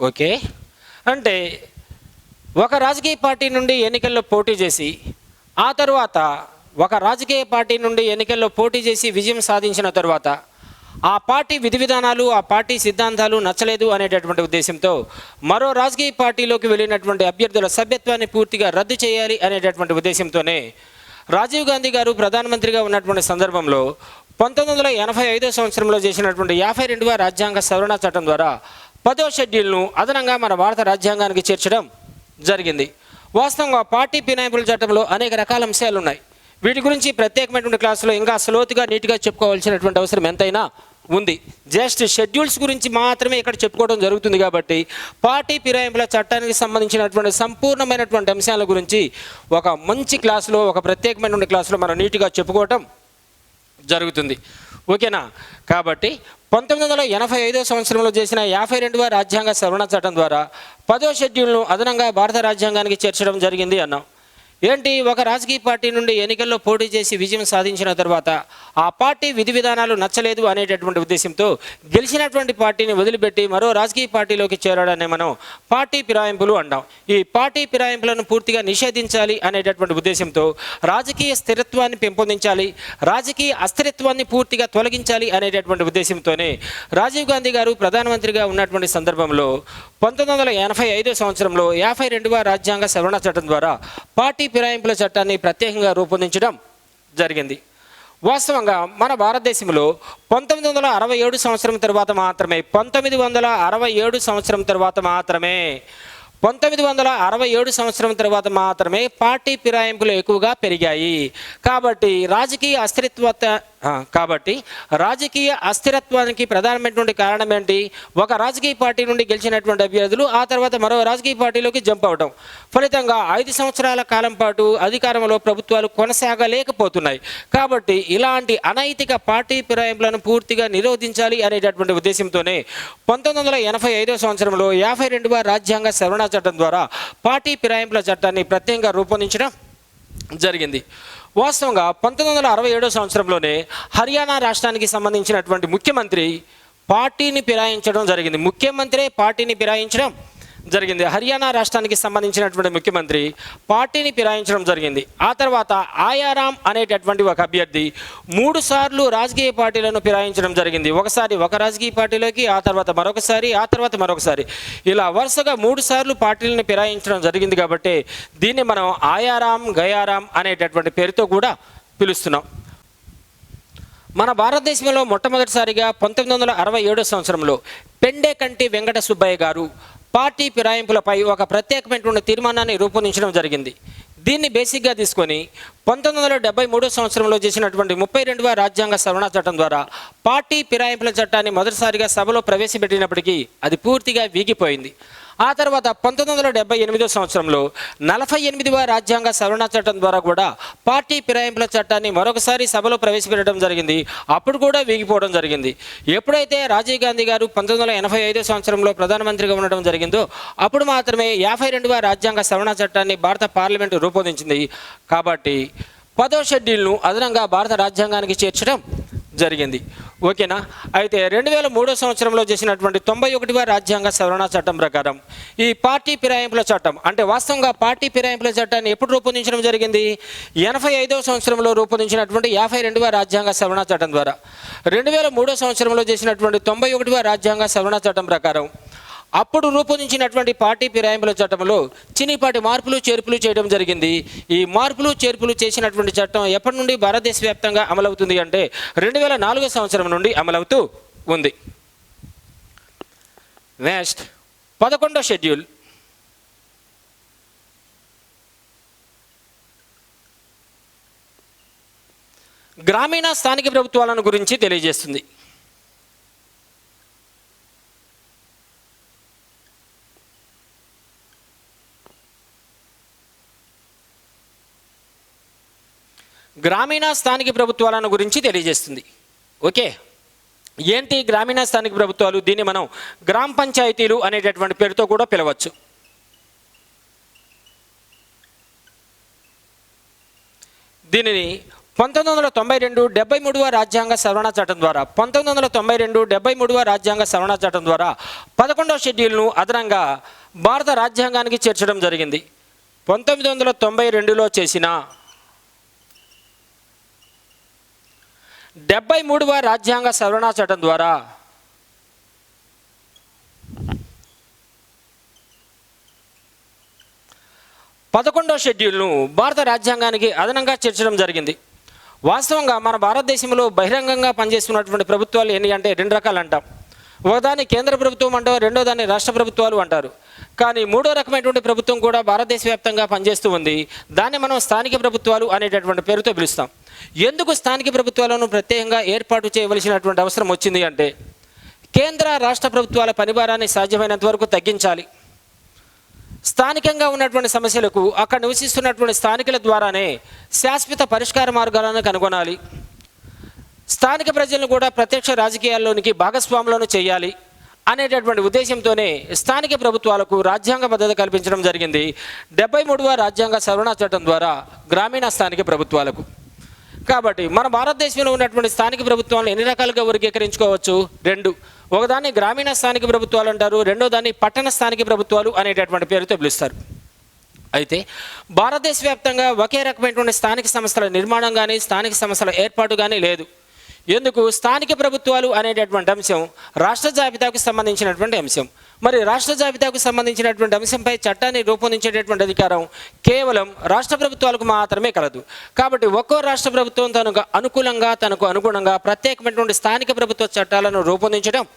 [SPEAKER 1] ఓకే, అంటే ఒక రాజకీయ పార్టీ నుండి ఎన్నికల్లో పోటీ చేసి ఆ తర్వాత ఒక రాజకీయ పార్టీ నుండి ఎన్నికల్లో పోటీ చేసి విజయం సాధించిన తర్వాత ఆ పార్టీ విధి విధానాలు ఆ పార్టీ సిద్ధాంతాలు నచ్చలేదు అనేటటువంటి ఉద్దేశంతో మరో రాజకీయ పార్టీలోకి వెళ్ళినటువంటి అభ్యర్థుల సభ్యత్వాన్ని పూర్తిగా రద్దు చేయాలి అనేటటువంటి ఉద్దేశంతోనే రాజీవ్ గాంధీ గారు ప్రధానమంత్రిగా ఉన్నటువంటి సందర్భంలో 1985 సంవత్సరంలో చేసినటువంటి 52వ రాజ్యాంగ సవరణ చట్టం ద్వారా 10వ షెడ్యూల్ను అదనంగా మన భారత రాజ్యాంగానికి చేర్చడం జరిగింది. వాస్తవంగా పార్టీ ఫిరాయింపుల చట్టంలో అనేక రకాల అంశాలు ఉన్నాయి. వీటి గురించి ప్రత్యేకమైనటువంటి క్లాసులో ఇంకా లోతుగా నీట్గా చెప్పుకోవాల్సినటువంటి అవసరం ఎంతైనా ఉంది. జస్ట్ షెడ్యూల్స్ గురించి మాత్రమే ఇక్కడ చెప్పుకోవడం జరుగుతుంది కాబట్టి పార్టీ ఫిరాయింపుల చట్టానికి సంబంధించినటువంటి సంపూర్ణమైనటువంటి అంశాల గురించి ఒక మంచి క్లాసులో ఒక ప్రత్యేకమైనటువంటి క్లాసులో మనం నీట్గా చెప్పుకోవటం జరుగుతుంది. ఓకేనా? కాబట్టి 1985 సంవత్సరంలో చేసిన 52వ రాజ్యాంగ సవరణ చట్టం ద్వారా 10వ షెడ్యూల్ను అదనంగా భారత రాజ్యాంగానికి చేర్చడం జరిగింది అన్నాం. ఏంటి, ఒక రాజకీయ పార్టీ నుండి ఎన్నికల్లో పోటీ చేసి విజయం సాధించిన తర్వాత ఆ పార్టీ విధి విధానాలు నచ్చలేదు అనేటటువంటి ఉద్దేశంతో గెలిచినటువంటి పార్టీని వదిలిపెట్టి మరో రాజకీయ పార్టీలోకి చేరడాన్ని మనం పార్టీ ఫిరాయింపులు అంటాం. ఈ పార్టీ ఫిరాయింపులను పూర్తిగా నిషేధించాలి అనేటటువంటి ఉద్దేశంతో రాజకీయ స్థిరత్వాన్ని పెంపొందించాలి, రాజకీయ అస్థిరత్వాన్ని పూర్తిగా తొలగించాలి అనేటటువంటి ఉద్దేశంతోనే రాజీవ్ గాంధీ గారు ప్రధానమంత్రిగా ఉన్నటువంటి సందర్భంలో 1985 సంవత్సరంలో 52వ రాజ్యాంగ సవరణ చట్టం ద్వారా పార్టీ ఫిరాయింపుల చట్టాన్ని ప్రత్యేకంగా రూపొందించడం జరిగింది. వాస్తవంగా మన భారతదేశంలో 1967 సంవత్సరం తర్వాత మాత్రమే 1967 సంవత్సరం తర్వాత మాత్రమే పార్టీ ఫిరాయింపులు ఎక్కువగా పెరిగాయి. కాబట్టి రాజకీయ అస్థిరత్వానికి ప్రధానమైనటువంటి కారణం ఏంటి, ఒక రాజకీయ పార్టీ నుండి గెలిచినటువంటి అభ్యర్థులు ఆ తర్వాత మరో రాజకీయ పార్టీలోకి జంప్ అవడం, ఫలితంగా 5 సంవత్సరాల కాలం పాటు అధికారంలో ప్రభుత్వాలు కొనసాగలేకపోతున్నాయి. కాబట్టి ఇలాంటి అనైతిక పార్టీ ఫిరాయింపులను పూర్తిగా నిరోధించాలి అనేటటువంటి ఉద్దేశంతోనే 1985 సంవత్సరంలో 52వ రాజ్యాంగ సవరణ చట్టం ద్వారా పార్టీ ఫిరాయింపుల చట్టాన్ని ప్రత్యేకంగా రూపొందించడం జరిగింది. వాస్తవంగా 1967 సంవత్సరంలోనే హర్యానా రాష్ట్రానికి సంబంధించినటువంటి ముఖ్యమంత్రి పార్టీని ఫిరాయించడం జరిగింది. ముఖ్యమంత్రే పార్టీని ఫిరాయించడం జరిగింది. హర్యానా రాష్ట్రానికి సంబంధించినటువంటి ముఖ్యమంత్రి పార్టీని ఫిరాయించడం జరిగింది. ఆ తర్వాత ఆయారాం అనేటటువంటి ఒక అభ్యర్థి 3 సార్లు రాజకీయ పార్టీలను ఫిరాయించడం జరిగింది. ఒకసారి ఒక రాజకీయ పార్టీలోకి, ఆ తర్వాత మరొకసారి, ఇలా వరుసగా 3 సార్లు పార్టీలను ఫిరాయించడం జరిగింది. కాబట్టి దీన్ని మనం ఆయారాం గయారాం అనేటటువంటి పేరుతో కూడా పిలుస్తున్నాం. మన భారతదేశంలో మొట్టమొదటిసారిగా 1967 సంవత్సరంలో పెండేకంటి వెంకట సుబ్బయ్య గారు పార్టీ ఫిరాయింపులపై ఒక ప్రత్యేకమైనటువంటి తీర్మానాన్ని రూపొందించడం జరిగింది. దీన్ని బేసిక్గా తీసుకొని 1973 సంవత్సరంలో చేసినటువంటి 32వ రాజ్యాంగ సవరణ చట్టం ద్వారా పార్టీ ఫిరాయింపుల చట్టాన్ని మొదటిసారిగా సభలో ప్రవేశపెట్టినప్పటికీ అది పూర్తిగా వీగిపోయింది. ఆ తర్వాత 1978 సంవత్సరంలో 48వ రాజ్యాంగ సవరణ చట్టం ద్వారా కూడా పార్టీ ఫిరాయింపుల చట్టాన్ని మరొకసారి సభలో ప్రవేశపెట్టడం జరిగింది. అప్పుడు కూడా వీగిపోవడం జరిగింది. ఎప్పుడైతే రాజీవ్ గాంధీ గారు 1985 సంవత్సరంలో ప్రధానమంత్రిగా ఉండడం జరిగిందో అప్పుడు మాత్రమే 52వ రాజ్యాంగ సవరణ చట్టాన్ని భారత పార్లమెంటు రూపొందించింది. కాబట్టి 10వ షెడ్యూల్ను అదనంగా భారత రాజ్యాంగానికి చేర్చడం జరిగింది. ఓకేనా. అయితే 2003 సంవత్సరంలో చేసినటువంటి 91వ రాజ్యాంగ సవరణ చట్టం ప్రకారం ఈ పార్టీ ఫిరాయింపుల చట్టం, అంటే వాస్తవంగా పార్టీ ఫిరాయింపుల చట్టాన్ని ఎప్పుడు రూపొందించడం జరిగింది, 85వ సంవత్సరంలో రూపొందించినటువంటి 52వ రాజ్యాంగ సవరణ చట్టం ద్వారా 2003 సంవత్సరంలో చేసినటువంటి 91వ రాజ్యాంగ సవరణ చట్టం ప్రకారం అప్పుడు రూపొందించినటువంటి పార్టీ ఫిరాయింపుల చట్టంలో చిన్నపాటి మార్పులు చేర్పులు చేయడం జరిగింది. ఈ మార్పులు చేర్పులు చేసినటువంటి చట్టం ఎప్పటి నుండి భారతదేశ వ్యాప్తంగా అమలవుతుంది అంటే 2004 సంవత్సరం నుండి అమలవుతూ ఉంది. నెక్స్ట్ 11వ షెడ్యూల్. గ్రామీణ స్థానిక ప్రభుత్వాలను గురించి తెలియజేస్తుంది. గ్రామీణ స్థానిక ప్రభుత్వాలను గురించి తెలియజేస్తుంది. ఓకే, ఏంటి గ్రామీణ స్థానిక ప్రభుత్వాలు? దీన్ని మనం గ్రామ పంచాయతీలు అనేటటువంటి పేరుతో కూడా పిలవచ్చు. దీనిని 1992 73వ రాజ్యాంగ సవరణ చట్టం ద్వారా 1992 73వ రాజ్యాంగ సవరణ చట్టం ద్వారా 11వ షెడ్యూల్ను అదనంగా భారత రాజ్యాంగానికి చేర్చడం జరిగింది. 1992లో చేసిన 73వ రాజ్యాంగ సవరణ చట్టం ద్వారా 11వ షెడ్యూల్ను భారత రాజ్యాంగానికి అదనంగా చేర్చడం జరిగింది. వాస్తవంగా మన భారతదేశంలో బహిరంగంగా పనిచేస్తున్నటువంటి ప్రభుత్వాలు ఎన్ని అంటే 2 రకాలు అంటాం. ఒకదాన్ని కేంద్ర ప్రభుత్వం అంటారు, రెండో దాన్ని రాష్ట్ర ప్రభుత్వాలు అంటారు. కానీ మూడో రకమైనటువంటి ప్రభుత్వం కూడా భారతదేశ వ్యాప్తంగా పనిచేస్తూ ఉంది. దాన్ని మనం స్థానిక ప్రభుత్వాలు అనేటటువంటి పేరుతో పిలుస్తాం. ఎందుకు స్థానిక ప్రభుత్వాలను ప్రత్యేకంగా ఏర్పాటు చేయవలసినటువంటి అవసరం వచ్చింది అంటే కేంద్ర రాష్ట్ర ప్రభుత్వాల పనిభారాన్ని సాధ్యమైనంత వరకు తగ్గించాలి. స్థానికంగా ఉన్నటువంటి సమస్యలకు అక్కడ నివసిస్తున్నటువంటి స్థానికుల ద్వారానే శాశ్వత పరిష్కార మార్గాలను కనుగొనాలి. స్థానిక ప్రజలను కూడా ప్రత్యక్ష రాజకీయాల్లోనికి భాగస్వాములను చేయాలి అనేటటువంటి ఉద్దేశంతోనే స్థానిక ప్రభుత్వాలకు రాజ్యాంగ భద్రత కల్పించడం జరిగింది 73వ రాజ్యాంగ సవరణ చట్టం ద్వారా గ్రామీణ స్థానిక ప్రభుత్వాలకు. కాబట్టి మన భారతదేశంలో ఉన్నటువంటి స్థానిక ప్రభుత్వాలను ఎన్ని రకాలుగా వర్గీకరించుకోవచ్చు? రెండు. ఒకదాన్ని గ్రామీణ స్థానిక ప్రభుత్వాలు అంటారు, రెండో దాన్ని పట్టణ స్థానిక ప్రభుత్వాలు అనేటటువంటి పేరుతో పిలుస్తారు. అయితే భారతదేశ వ్యాప్తంగా ఒకే రకమైనటువంటి స్థానిక సంస్థల నిర్మాణం కానీ స్థానిక సంస్థల ఏర్పాటు కానీ లేదు. ఎందుకు? స్థానిక ప్రభుత్వాలు అనేటటువంటి అంశం రాష్ట్ర జాబితాకు సంబంధించినటువంటి అంశం. మరి రాష్ట్ర జాబితాకు సంబంధించినటువంటి అంశంపై చట్టాన్ని రూపొందించేటటువంటి అధికారం కేవలం రాష్ట్ర ప్రభుత్వాలకు మాత్రమే కలదు. కాబట్టి ఒక్కో రాష్ట్ర ప్రభుత్వం తనకు అనుకూలంగా తనకు అనుగుణంగా ప్రత్యేకమైనటువంటి స్థానిక ప్రభుత్వ చట్టాలను రూపొందించడం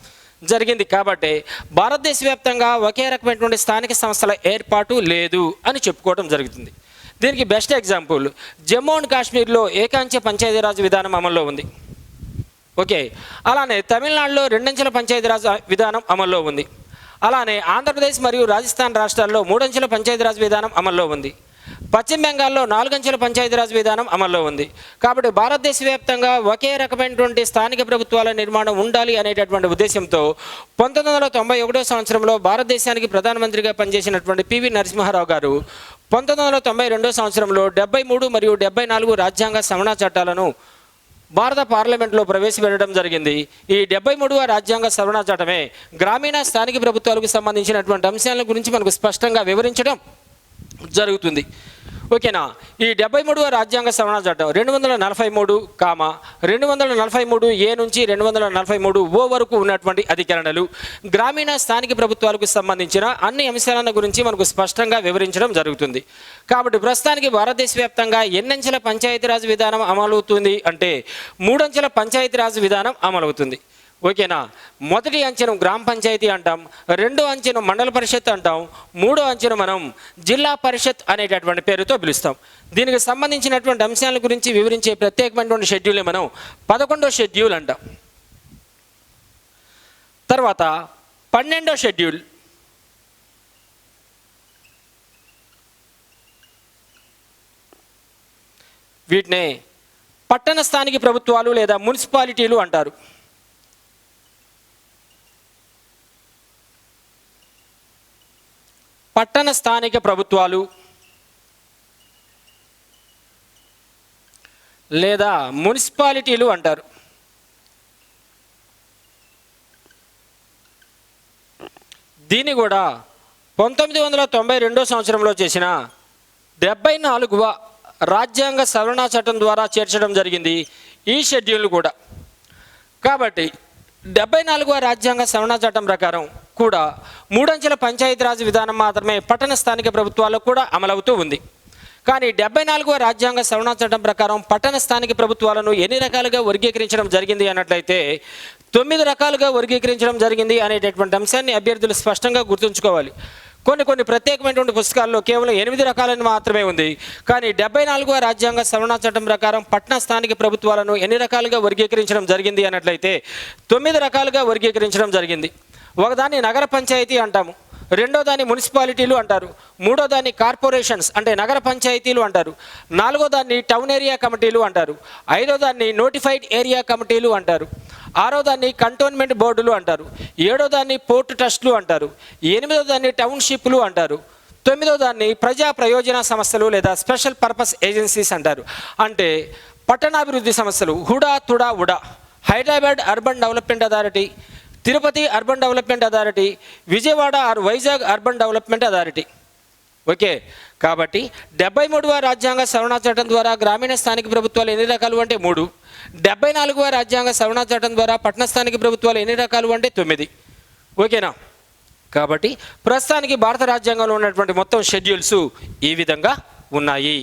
[SPEAKER 1] జరిగింది. కాబట్టి భారతదేశ వ్యాప్తంగా ఒకే రకమైనటువంటి స్థానిక సంస్థల ఏర్పాటు లేదు అని చెప్పుకోవడం జరుగుతుంది. దీనికి బెస్ట్ ఎగ్జాంపుల్ జమ్మూ అండ్ కాశ్మీర్లో ఏకాంచె పంచాయతీరాజ్ విధానం అమల్లో ఉంది. ఓకే, అలానే తమిళనాడులో రెండంచెల పంచాయతీరాజ్ విధానం అమల్లో ఉంది. అలానే ఆంధ్రప్రదేశ్ మరియు రాజస్థాన్ రాష్ట్రాల్లో 3 అంచెల పంచాయతీరాజ్ విధానం అమల్లో ఉంది. పశ్చిమ బెంగాల్లో 4 అంచెల పంచాయతీరాజ్ విధానం అమల్లో ఉంది. కాబట్టి భారతదేశ వ్యాప్తంగా ఒకే రకమైనటువంటి స్థానిక ప్రభుత్వాల నిర్మాణం ఉండాలి అనేటటువంటి ఉద్దేశంతో 1991 సంవత్సరంలో భారతదేశానికి ప్రధానమంత్రిగా పనిచేసినటువంటి పివి నరసింహారావు గారు 1992 సంవత్సరంలో 73 మరియు 74 రాజ్యాంగ సవరణ చట్టాలను భారత పార్లమెంట్లో ప్రవేశపెట్టడం జరిగింది. ఈ 73వ రాజ్యాంగ సవరణ చట్టమే గ్రామీణ స్థానిక ప్రభుత్వాలకు సంబంధించినటువంటి అంశాల గురించి మనకు స్పష్టంగా వివరించడం జరుగుతుంది. ఓకేనా? ఈ 73వ రాజ్యాంగ సవరణ చట్టం 243, 243A నుంచి 243O వరకు ఉన్నటువంటి అధికరణలు గ్రామీణ స్థానిక ప్రభుత్వాలకు సంబంధించిన అన్ని అంశాలను గురించి మనకు స్పష్టంగా వివరించడం జరుగుతుంది. కాబట్టి ప్రస్తుతానికి భారతదేశ వ్యాప్తంగా ఎన్నంచెల పంచాయతీరాజ్ విధానం అమలవుతుంది అంటే 3 అంచెల పంచాయతీరాజ్ విధానం అమలవుతుంది. ఓకేనా? మొదటి అంచెను గ్రామ పంచాయతీ అంటాం, రెండో అంచెను మండల పరిషత్ అంటాం, మూడో అంచెను మనం జిల్లా పరిషత్ అనేటటువంటి పేరుతో పిలుస్తాం. దీనికి సంబంధించినటువంటి అంశాల గురించి వివరించే ప్రత్యేకమైనటువంటి షెడ్యూల్ని మనం 11వ షెడ్యూల్ అంటాం. తర్వాత 12వ షెడ్యూల్ వీటినే పట్టణ స్థానిక ప్రభుత్వాలు లేదా మున్సిపాలిటీలు అంటారు. పట్టణ స్థానిక ప్రభుత్వాలు లేదా మున్సిపాలిటీలు అంటారు. దీన్ని కూడా 1992 సంవత్సరంలో చేసిన 74వ రాజ్యాంగ సవరణ చట్టం ద్వారా చేర్చడం జరిగింది ఈ షెడ్యూల్ కూడా. కాబట్టి 74వ రాజ్యాంగ సవరణ చట్టం ప్రకారం కూడా 3 అంచెల పంచాయతీరాజ్ విధానం మాత్రమే పట్టణ స్థానిక ప్రభుత్వాలకు కూడా అమలవుతూ ఉంది. కానీ 74వ రాజ్యాంగ సవరణ చట్టం ప్రకారం పట్టణ స్థానిక ప్రభుత్వాలను ఎన్ని రకాలుగా వర్గీకరించడం జరిగింది అన్నట్లయితే 9 రకాలుగా వర్గీకరించడం జరిగింది అనేటటువంటి అంశాన్ని అభ్యర్థులు స్పష్టంగా గుర్తుంచుకోవాలి. కొన్ని ప్రత్యేకమైనటువంటి పుస్తకాల్లో కేవలం 8 రకాలని మాత్రమే ఉంది. కానీ 74వ రాజ్యాంగ సవరణ చట్టం ప్రకారం పట్టణ స్థానిక ప్రభుత్వాలను ఎన్ని రకాలుగా వర్గీకరించడం జరిగింది అన్నట్లయితే 9 రకాలుగా వర్గీకరించడం జరిగింది. ఒకదాన్ని నగర పంచాయతీ అంటాము, రెండో దాన్ని మున్సిపాలిటీలు అంటారు, మూడో దాన్ని కార్పొరేషన్స్ అంటే నగర పంచాయతీలు అంటారు, నాలుగో దాన్ని టౌన్ ఏరియా కమిటీలు అంటారు, ఐదో దాన్ని నోటిఫైడ్ ఏరియా కమిటీలు అంటారు, ఆరో దాన్ని కంటోన్మెంట్ బోర్డులు అంటారు, ఏడో దాన్ని పోర్ట్ ట్రస్టులు అంటారు, ఎనిమిదో దాన్ని టౌన్షిప్లు అంటారు, తొమ్మిదో దాన్ని ప్రజా ప్రయోజన సంస్థలు లేదా స్పెషల్ పర్పస్ ఏజెన్సీస్ అంటారు. అంటే పట్టణాభివృద్ధి సంస్థలు HUDA TUDA UDA, Hyderabad urban development authority, Tirupati urban development authority, Vijayawada Vizag urban development authority. Okay, కాబట్టి 73వ రాజ్యాంగ సవరణ చట్టం ద్వారా గ్రామీణ స్థానిక ప్రభుత్వాలు ఎన్ని రకాలు అంటే 3, 74వ రాజ్యాంగ సవరణ చట్టం ద్వారా పట్టణ స్థానిక ప్రభుత్వాలు ఎన్ని రకాలు అంటే 9. ఓకేనా? కాబట్టి ప్రస్తుతానికి భారత రాజ్యాంగంలో ఉన్నటువంటి మొత్తం షెడ్యూల్స్ ఈ విధంగా ఉన్నాయి.